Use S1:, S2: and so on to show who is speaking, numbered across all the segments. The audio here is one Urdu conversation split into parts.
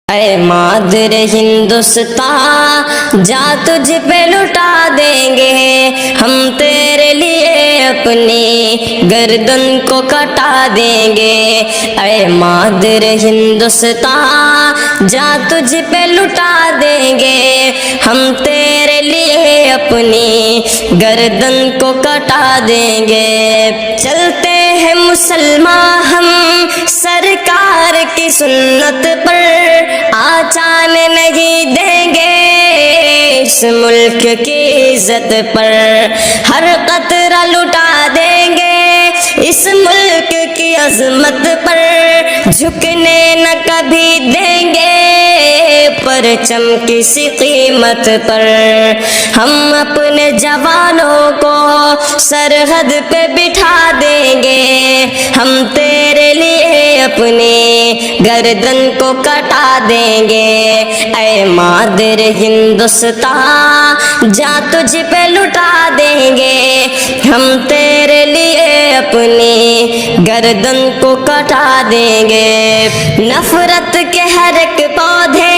S1: اے مادر ہندوستان جا تجھ پہ لٹا دیں گے ہم تیرے لیے اپنی گردن کو کٹا دیں گے۔ اے مادر ہندوستان جا تجھ پہ لٹا دیں گے ہم تیرے لیے اپنی گردن کو کٹا دیں گے۔ چلتے ہیں مسلمان ہم سرکار کی سنت پر، آچان نہیں دیں گے اس ملک کی عزت پر، ہر قطرہ لٹا دیں گے اس ملک کی عظمت پر، جھکنے نہ کبھی دیں گے پرچم کسی قیمت پر۔ ہم اپنے جوانوں کو سرحد پہ بٹھا دیں گے، ہم تیرے لیے اپنی گردن کو کٹا دیں گے۔ اے مادر ہندوستان جا تجھ پہ لٹا دیں گے ہم تیرے لیے اپنی گردن کو کٹا دیں گے۔ نفرت کے ہر ایک پودے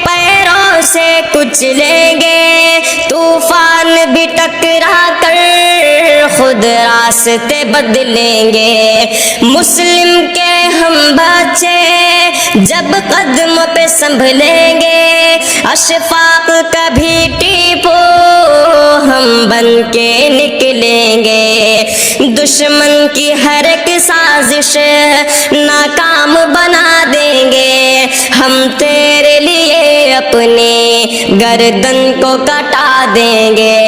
S1: پیروں سے کچلیں گے، طوفان بھی ٹکرا کر خود راستے بدلیں گے۔ مسلم کے ہم بچے جب قدم پہ سنبھلیں گے، اشفاق کبھی ٹیپو ہم بن کے نکلیں گے۔ دشمن کی ہر ایک سازش ناکام بنا دیں گے، ہم تیرے لیے اپنی گردن کو کٹا دیں گے۔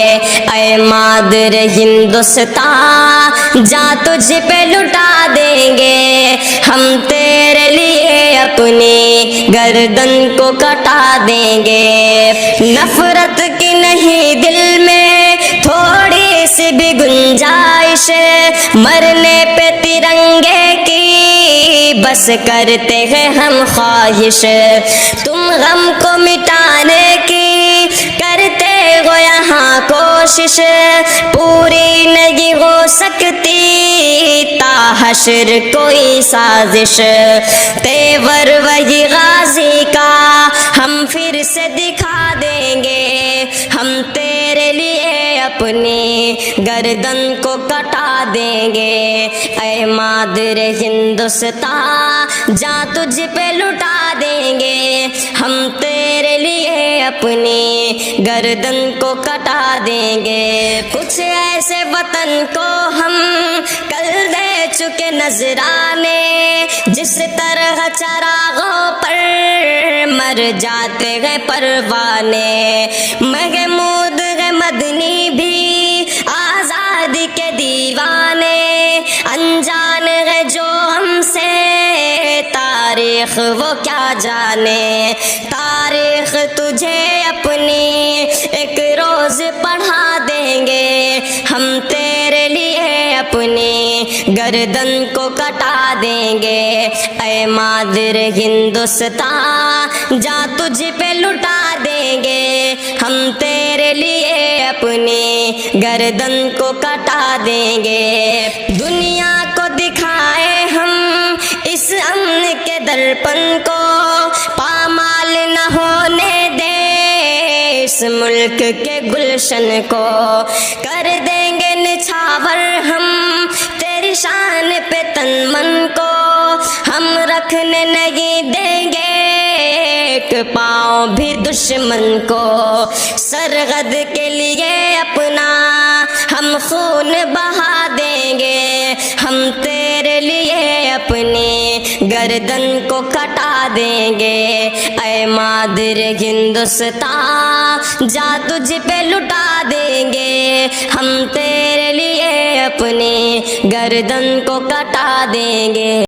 S1: اے مادر ہندوستان جا تجھ پہ لٹا دیں گے ہم تیرے لیے اپنی گردن کو کٹا دیں گے۔ نفرت کی نہیں دل میں تھوڑی سی بھی گنجائش، مرنے پہ ترنگے کی بس کرتے ہیں ہم خواہش، تم غم کو مٹانے کی کرتے ہو یہاں کوشش، پوری نہیں ہو سکتی تا حشر کوئی سازش، تیور وہی غازی کا ہم پھر سے دکھا دیں گے، ہم تیرے لیے اپنی گردن کو کٹا دیں گے۔ اے مادر ہندوستان جا تجھ پہ لٹا دیں گے ہم تیرے لیے اپنی گردن کو کٹا دیں گے۔ کچھ ایسے وطن کو ہم کل دے چکے نذرانے، جس طرح چراغوں پر مر جاتے ہیں پروانے، محمود ہے مدنی بھی آزادی کے دیوانے، انجان ہے جو ہم سے تاریخ وہ کیا جانے، تاریخ تجھے اپنی ایک روز پڑھا دیں گے، ہم تیرے لیے اپنی گردن کو کٹا دیں گے۔ اے مادر ہندوستان جا تجھ پہ لٹا دیں گے ہم تیرے لیے اپنی گردن کو کٹا دیں گے۔ دنیا کو دکھائے ہم اس امن کے درپن کو، پامال نہ ہونے دیں اس ملک کے گلشن کو، کر دیں گے نچھاور ہم تیری شان پہ تن من کو، ہم رکھنے نہیں دیں گے ایک پاؤں بھی دشمن کو، سرحد کے لیے اپنا ہم خون بہا دیں گے، ہم تیرے لیے اپنی گردن کو کٹا دیں گے۔ اے مادر ہندوستان جا تجھ پہ لٹا دیں گے ہم تیرے لیے اپنی گردن کو کٹا دیں گے۔